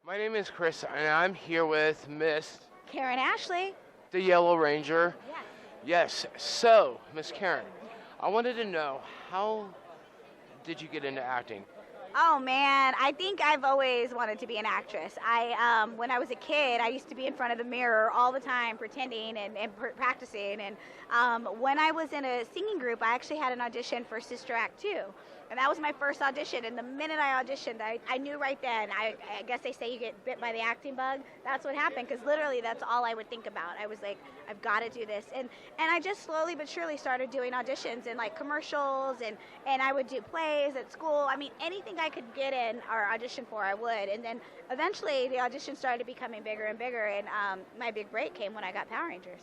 My name is Chris, and I'm here with Miss Karan Ashley. the Yellow Ranger. Yes. Yes. So, Miss Karen, I wanted to know, how did you get into acting? Oh man, I think I've always wanted to be an actress. When I was a kid, I used to be in front of the mirror all the time, pretending and practicing. And when I was in a singing group, I actually had an audition for Sister Act 2. And that was my first audition. And the minute I auditioned, I knew right then. I guess they say you get bit by the acting bug. That's what happened, because literally that's all I would think about. I was like, I've got to do this. And I just slowly but surely started doing auditions and like commercials, and I would do plays at school. I mean, anything I could get in or audition for, I would. And then eventually the auditions started becoming bigger and bigger. And my big break came when I got Power Rangers.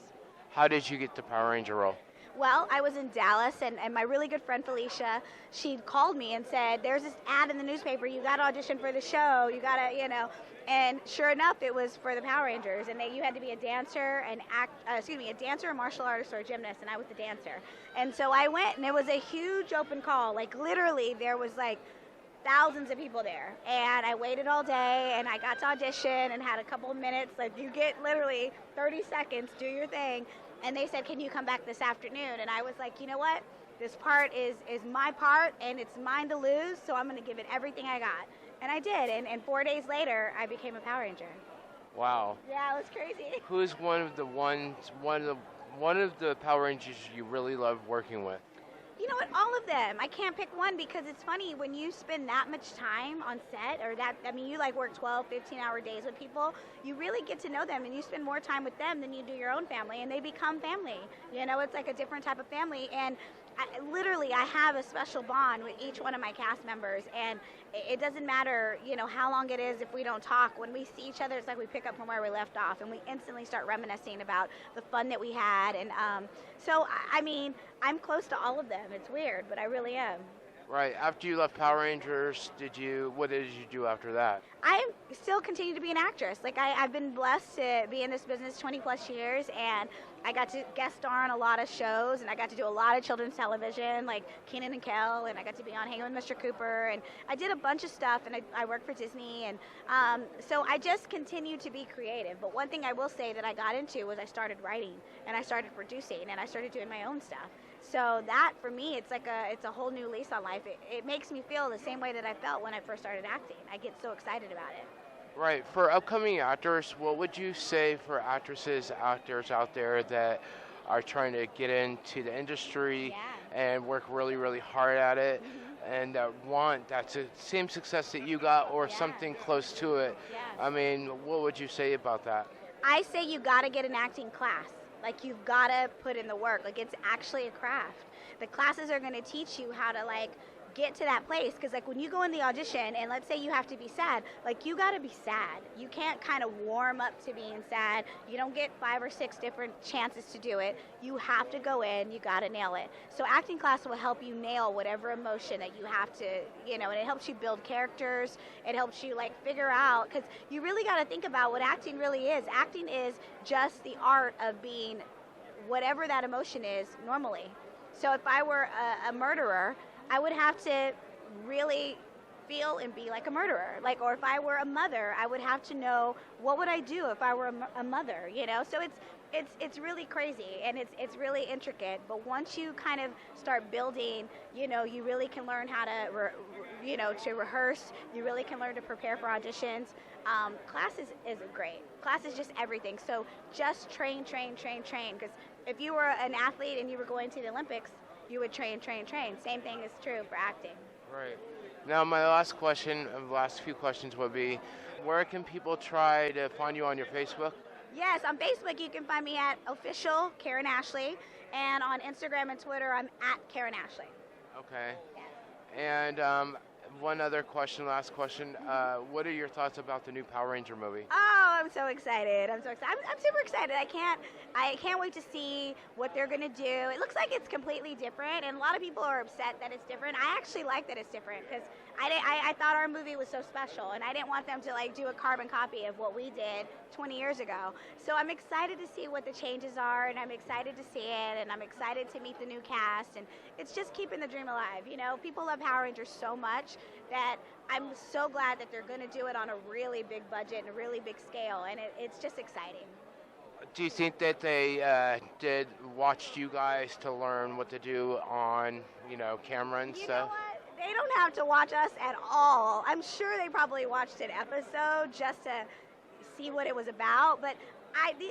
How did you get the Power Ranger role? Well, I was in Dallas, and my really good friend Felicia, she called me and said, there's this ad in the newspaper, you got to audition for the show, you got to, and sure enough, it was for the Power Rangers, and you had to be a dancer, a dancer, a martial artist, or a gymnast, and I was the dancer. And so I went, and it was a huge open call, like literally there was like thousands of people there, and I waited all day, and I got to audition and had a couple of minutes, like you get literally 30 seconds, do your thing. And they said, can you come back this afternoon? And I was like, you know what? This part is my part, and it's mine to lose, so I'm going to give it everything I got. And I did. And 4 days later, I became a Power Ranger. Wow. Yeah, it was crazy. Who's one of the Power Rangers you really love working with? You know what? All of them. I can't pick one, because it's funny when you spend that much time on set, you like work 12, 15-hour days with people, you really get to know them, and you spend more time with them than you do your own family, and they become family. It's like a different type of family, and I have a special bond with each one of my cast members, and it doesn't matter, how long it is if we don't talk. When we see each other, it's like we pick up from where we left off, and we instantly start reminiscing about the fun that we had. And I'm close to all of them. It's weird, but I really am. Right. After you left Power Rangers, what did you do after that? I still continue to be an actress. Like I've been blessed to be in this business 20 plus years, and I got to guest star on a lot of shows, and I got to do a lot of children's television, like Kenan and Kel, and I got to be on Hanging with Mr. Cooper, and I did a bunch of stuff, and I worked for Disney, and so I just continue to be creative. But one thing I will say that I got into was I started writing, and I started producing, and I started doing my own stuff. So that, for me, it's a whole new lease on life. It makes me feel the same way that I felt when I first started acting. I get so excited about it. Right. For upcoming actors, what would you say for actors out there that are trying to get into the industry and work really, really hard at it, and that want that same success that you got, or something close to it? I mean, what would you say about that? I say you got to get an acting class. Like, you've got to put in the work. Like, it's actually a craft. The classes are going to teach you how to, like, get to that place. Because, like, when you go in the audition, and let's say you have to be sad, like, you got to be sad. You can't kind of warm up to being sad. You don't get 5 or 6 different chances to do it. You have to go in. You got to nail it. So acting class will help you nail whatever emotion that you have to, and it helps you build characters. It helps you, like, figure out, because you really got to think about what acting really is. Acting is just the art of being whatever that emotion is normally. So if I were a murderer, I would have to really feel and be like a murderer. Like, or if I were a mother, I would have to know what would I do if I were a mother, So it's really crazy, and it's really intricate. But once you kind of start building, you really can learn how to, to rehearse. You really can learn to prepare for auditions. Class is great. Class is just everything. So just train. Because if you were an athlete and you were going to the Olympics, you would train. Same thing is true for acting. Right. Now, my last few questions would be, where can people try to find you on your Facebook? Yes, on Facebook you can find me at official Karan Ashley, and on Instagram and Twitter I'm at Karan Ashley. Okay. Yes. And one other question, last question. What are your thoughts about the new Power Ranger movie? Oh, I'm so excited. I'm super excited. I can't wait to see what they're going to do. It looks like it's completely different, and a lot of people are upset that it's different. I actually like that it's different, because I thought our movie was so special, and I didn't want them to like do a carbon copy of what we did 20 years ago. So I'm excited to see what the changes are, and I'm excited to see it, and I'm excited to meet the new cast, and it's just keeping the dream alive. People love Power Rangers so much, that I'm so glad that they're going to do it on a really big budget and a really big scale, and it's just exciting. Do you think that they did watch you guys to learn what to do on, camera and You know stuff? what? They don't have to watch us at all. I'm sure they probably watched an episode just to see what it was about, but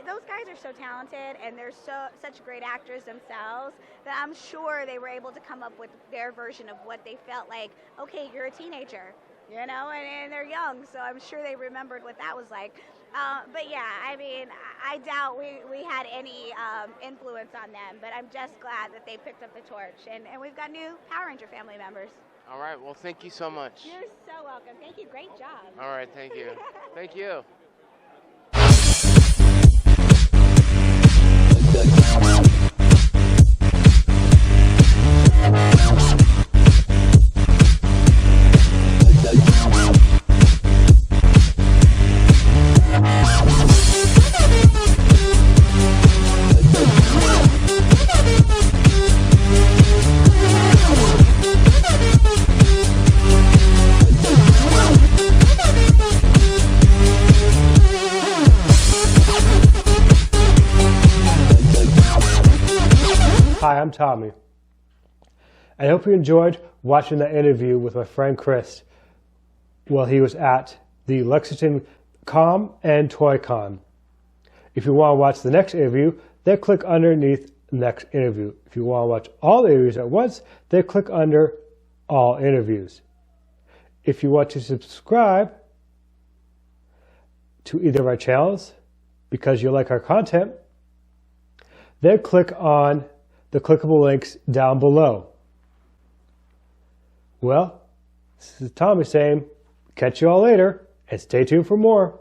those guys are so talented and they're such great actors themselves that I'm sure they were able to come up with their version of what they felt like. Okay, you're a teenager, and they're young, so I'm sure they remembered what that was like. But yeah, I mean, I doubt we had any influence on them, but I'm just glad that they picked up the torch, and we've got new Power Ranger family members. All right. Well, thank you so much. You're so welcome. Thank you. Great job. All right. Thank you. Thank you. Hi, I'm Tommy. I hope you enjoyed watching that interview with my friend Chris while he was at the Lexington Com and Toy Con. If you want to watch the next interview, then click underneath next interview. If you want to watch all the interviews at once, then click under all interviews. If you want to subscribe to either of our channels because you like our content, then click on the clickable links down below. Well, this is Tommy saying, catch you all later and stay tuned for more.